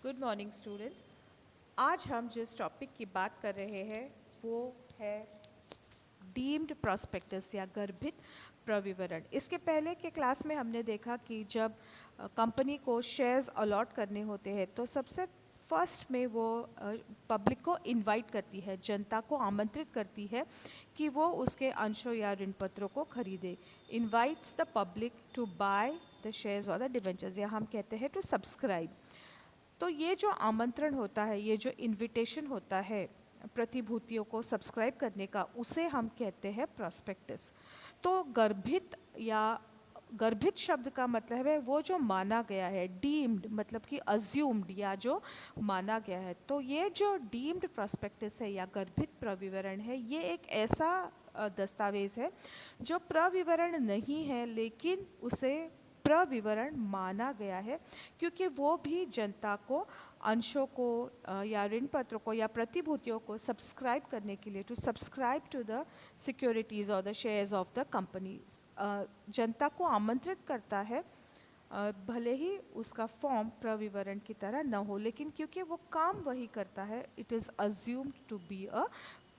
Good morning students. आज हम जिस टॉपिक की बात कर रहे हैं वो है डीम्ड प्रॉस्पेक्टस या गर्भित प्रविवरण। इसके पहले के क्लास में हमने देखा कि जब कंपनी को शेयर्स अलॉट करने होते हैं तो सबसे फर्स्ट में वो पब्लिक को इनवाइट करती है, जनता को आमंत्रित करती है कि वो उसके अंशों या ऋण पत्रों को खरीदे। Invites the public to buy the shares और द डिवेंचर्स, या हम कहते हैं टू सब्सक्राइब। तो ये जो आमंत्रण होता है, ये जो इनविटेशन होता है प्रतिभूतियों को सब्सक्राइब करने का, उसे हम कहते हैं प्रॉस्पेक्टस। तो गर्भित या गर्भित शब्द का मतलब है वो जो माना गया है, डीम्ड मतलब कि अज्यूम्ड या जो माना गया है। तो ये जो डीम्ड प्रॉस्पेक्टस है या गर्भित प्रविवरण है, ये एक ऐसा दस्तावेज है जो प्रविवरण नहीं है लेकिन उसे प्रविवरण माना गया है, क्योंकि वो भी जनता को अंशों को या ऋण पत्रों को या प्रतिभूतियों को सब्सक्राइब करने के लिए, to subscribe to the securities और the shares of the company, जनता को आमंत्रित करता है। भले ही उसका फॉर्म प्रविवरण की तरह न हो, लेकिन क्योंकि वो काम वही करता है, it is assumed to be a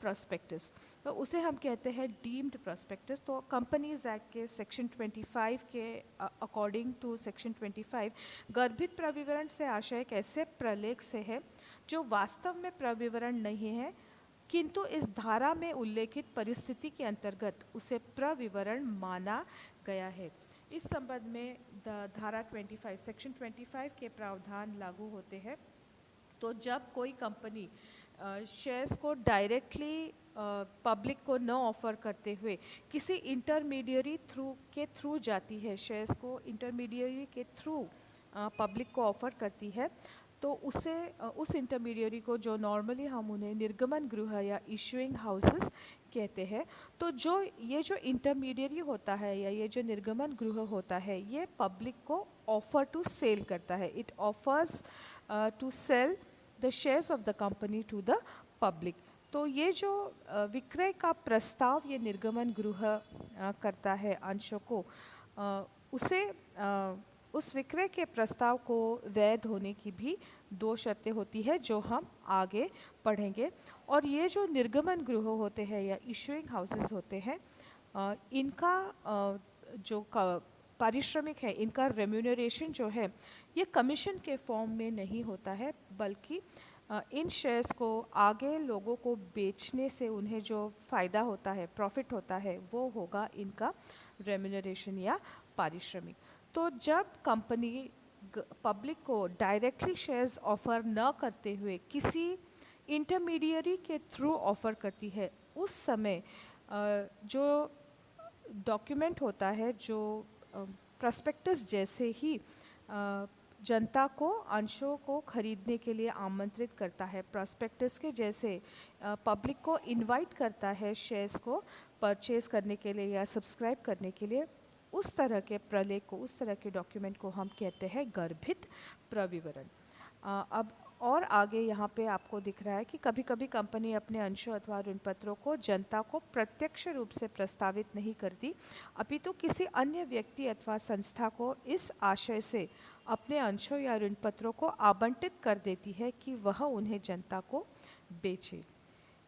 prospectus. तो उसे हम कहते हैं डीम्ड प्रॉस्पेक्टस। तो कंपनीज एक्ट के सेक्शन 25 के अकॉर्डिंग टू सेक्शन 25, गर्भित प्रविवरण से आशय एक ऐसे प्रलेख से है जो वास्तव में प्रविवरण नहीं है, किंतु इस धारा में उल्लेखित परिस्थिति के अंतर्गत उसे प्रविवरण माना गया है। इस संबंध में धारा 25 सेक्शन 25 के प्रावधान लागू होते हैं। तो जब कोई कंपनी शेयर्स को डायरेक्टली पब्लिक को न ऑफर करते हुए किसी इंटरमीडियरी थ्रू जाती है, शेयर्स को इंटरमीडियरी के थ्रू पब्लिक को ऑफर करती है, तो उसे उस इंटरमीडियरी को, जो नॉर्मली हम उन्हें निर्गमन गृह या इशूइंग हाउसेस कहते हैं, तो जो ये जो इंटरमीडियरी होता है या ये जो निर्गमन गृह होता है, ये पब्लिक को ऑफर टू सेल करता है। It offers to sell the shares of the company to the public. तो ये जो विक्रय का प्रस्ताव ये निर्गमन गृह करता है अंशों को, उसे उस विक्रय के प्रस्ताव को वैध होने की भी दो शर्तें होती है जो हम आगे पढ़ेंगे। और ये जो निर्गमन गृह होते हैं या इशूइंग हाउसेस होते हैं, इनका जो पारिश्रमिक है, इनका रेम्यूनरेशन जो है, ये कमीशन के फॉर्म में नहीं होता है, बल्कि इन शेयर्स को आगे लोगों को बेचने से उन्हें जो फ़ायदा होता है, प्रॉफिट होता है, वो होगा इनका रेम्यूनरेशन या पारिश्रमिक। तो जब कंपनी पब्लिक को डायरेक्टली शेयर्स ऑफर न करते हुए किसी इंटरमीडियरी के थ्रू ऑफर करती है, उस समय जो डॉक्यूमेंट होता है, जो प्रॉस्पेक्टस जैसे ही जनता को अंशों को खरीदने के लिए आमंत्रित करता है, प्रॉस्पेक्टस के जैसे पब्लिक को इनवाइट करता है शेयर्स को परचेज करने के लिए या सब्सक्राइब करने के लिए, उस तरह के प्रलेख को, उस तरह के डॉक्यूमेंट को हम कहते हैं गर्भित प्रविवरण। अब और आगे यहाँ पे आपको दिख रहा है कि कभी कभी कंपनी अपने अंशों अथवा ऋण पत्रों को जनता को प्रत्यक्ष रूप से प्रस्तावित नहीं करती, अपितु किसी अन्य व्यक्ति अथवा संस्था को इस आशय से अपने अंशों या ऋण पत्रों को आवंटित कर देती है कि वह उन्हें जनता को बेचे।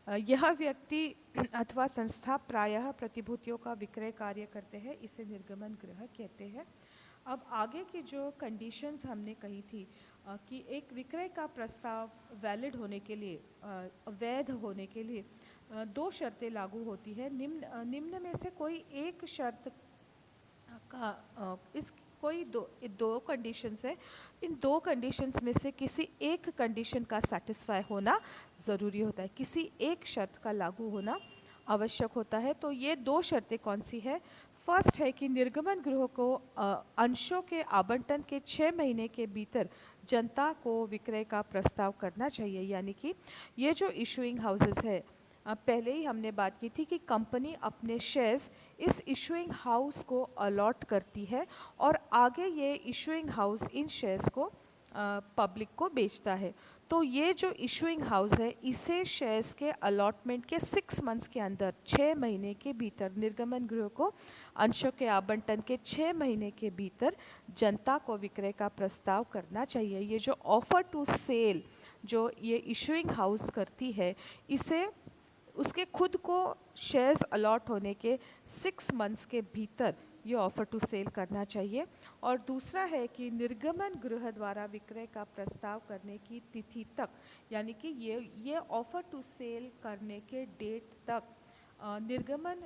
यह व्यक्ति अथवा संस्था प्रायः प्रतिभूतियों का विक्रय कार्य करते हैं, इसे निर्गमन गृह कहते हैं। अब आगे की जो कंडीशंस हमने कही थी कि एक विक्रय का प्रस्ताव वैलिड होने के लिए, वैध होने के लिए दो शर्तें लागू होती है। निम्न में से कोई एक शर्त का इस कोई दो कंडीशंस है, इन दो कंडीशंस में से किसी एक कंडीशन का सेटिस्फाई होना ज़रूरी होता है, किसी एक शर्त का लागू होना आवश्यक होता है। तो ये दो शर्तें कौन सी है? फर्स्ट है कि निर्गमन गृह को अंशों के आवंटन के 6 महीने के भीतर जनता को विक्रय का प्रस्ताव करना चाहिए। यानी कि ये जो इशूइंग हाउसेस है, पहले ही हमने बात की थी कि कंपनी अपने शेयर्स इस इशूइंग हाउस को अलॉट करती है और आगे ये इशूइंग हाउस इन शेयर्स को पब्लिक को बेचता है। तो ये जो इशूइंग हाउस है इसे शेयर्स के अलॉटमेंट के 6 मंथ्स के अंदर 6 महीने के भीतर निर्गमन गृह को अंशों के आवंटन के 6 महीने के भीतर जनता को विक्रय का प्रस्ताव करना चाहिए। ये जो ऑफर टू सेल जो ये इशूइंग हाउस करती है, इसे उसके खुद को शेयर्स अलॉट होने के 6 मंथ्स के भीतर ये ऑफ़र टू सेल करना चाहिए। और दूसरा है कि निर्गमन गृह द्वारा विक्रय का प्रस्ताव करने की तिथि तक, यानी कि ये ऑफ़र टू सेल करने के डेट तक निर्गमन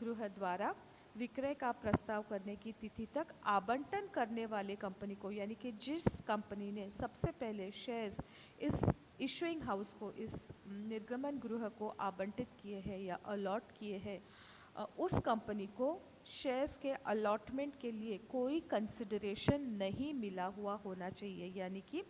गृह द्वारा विक्रय का प्रस्ताव करने की तिथि तक आवंटन करने वाले कंपनी को, यानी कि जिस कंपनी ने सबसे पहले शेयर्स इस इशूइंग हाउस को, इस निर्गमन गृह को आवंटित किए हैं या अलॉट किए हैं, उस कंपनी को शेयर्स के अलॉटमेंट के लिए कोई कंसिडरेशन नहीं मिला हुआ होना चाहिए। यानी कि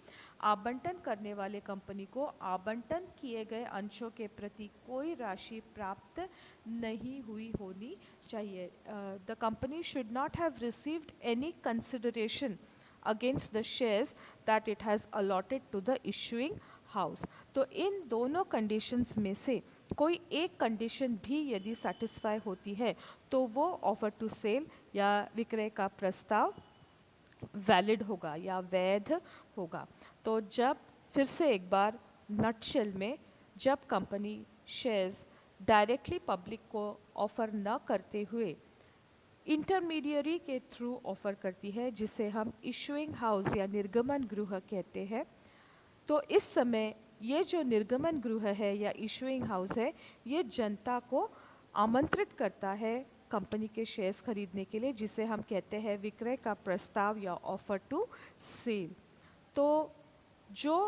आवंटन करने वाले कंपनी को आवंटन किए गए अंशों के प्रति कोई राशि प्राप्त नहीं हुई होनी चाहिए। The company should not have received any consideration against the shares that it has allotted to the issuing house. तो इन दोनों कंडीशंस में से कोई एक कंडीशन भी यदि सेटिस्फाई होती है तो वो ऑफर टू सेल या विक्रय का प्रस्ताव वैलिड होगा या वैध होगा। तो जब फिर से एक बार नटशेल में, जब कंपनी शेयर्स डायरेक्टली पब्लिक को ऑफर न करते हुए इंटरमीडियरी के थ्रू ऑफर करती है, जिसे हम इशूइंग हाउस या निर्गमन गृह कहते हैं, तो इस समय ये जो निर्गमन गृह है या इशूइंग हाउस है, ये जनता को आमंत्रित करता है कंपनी के शेयर्स खरीदने के लिए, जिसे हम कहते हैं विक्रय का प्रस्ताव या ऑफर टू सेल। तो जो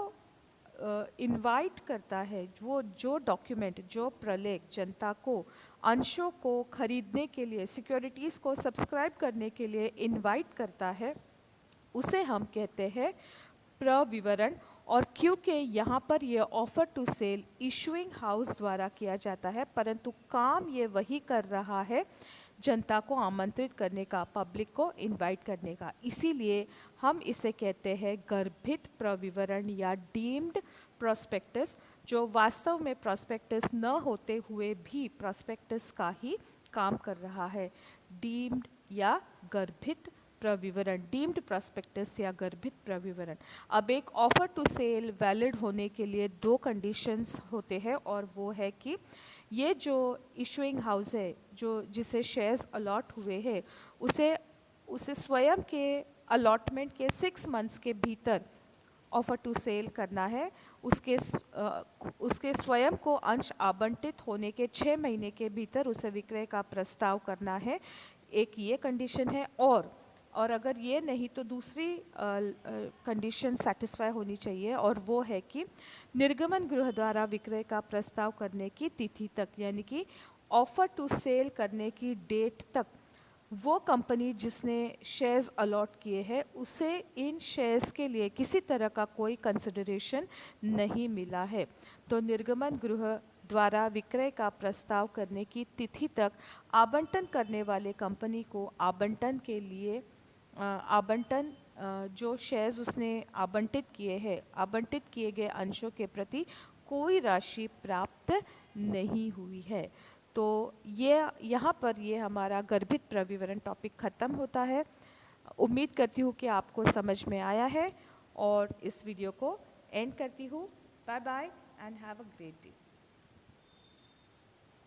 इनवाइट करता है, वो जो डॉक्यूमेंट, जो प्रलेख जनता को अंशों को खरीदने के लिए, सिक्योरिटीज़ को सब्सक्राइब करने के लिए इनवाइट करता है, उसे हम कहते हैं प्रविवरण। और क्योंकि यहाँ पर ये offer to sell issuing house द्वारा किया जाता है, परंतु काम ये वही कर रहा है जनता को आमंत्रित करने का, पब्लिक को इनवाइट करने का, इसीलिए हम इसे कहते हैं गर्भित प्रविवरण या डीम्ड प्रोस्पेक्टस, जो वास्तव में प्रोस्पेक्टस न होते हुए भी प्रोस्पेक्टस का ही काम कर रहा है। डीम्ड या गर्भित प्रविवरण, डीम्ड प्रोस्पेक्टस या गर्भित प्रविवरण। अब एक ऑफर टू सेल वैलिड होने के लिए 2 कंडीशंस होते हैं, और वो है कि ये जो इशूइंग हाउस है, जो जिसे शेयर्स अलॉट हुए हैं, उसे स्वयं के अलॉटमेंट के 6 मंथ्स के भीतर ऑफर टू सेल करना है। उसके स्वयं को अंश आवंटित होने के 6 महीने के भीतर उसे विक्रय का प्रस्ताव करना है, एक ये कंडीशन है। और अगर ये नहीं तो दूसरी कंडीशन सेटिस्फाई होनी चाहिए, और वो है कि निर्गमन गृह द्वारा विक्रय का प्रस्ताव करने की तिथि तक, यानी कि ऑफर टू सेल करने की डेट तक, वो कंपनी जिसने शेयर्स अलॉट किए हैं उसे इन शेयर्स के लिए किसी तरह का कोई कंसिडरेशन नहीं मिला है। तो निर्गमन गृह द्वारा विक्रय का प्रस्ताव करने की तिथि तक आवंटन करने वाले कंपनी को आवंटन के लिए जो शेयर्स उसने आवंटित किए हैं, आवंटित किए गए अंशों के प्रति कोई राशि प्राप्त नहीं हुई है। तो ये यहाँ पर ये हमारा गर्भित प्रविवरण टॉपिक ख़त्म होता है। उम्मीद करती हूँ कि आपको समझ में आया है, और इस वीडियो को एंड करती हूँ। Bye bye and have a great day.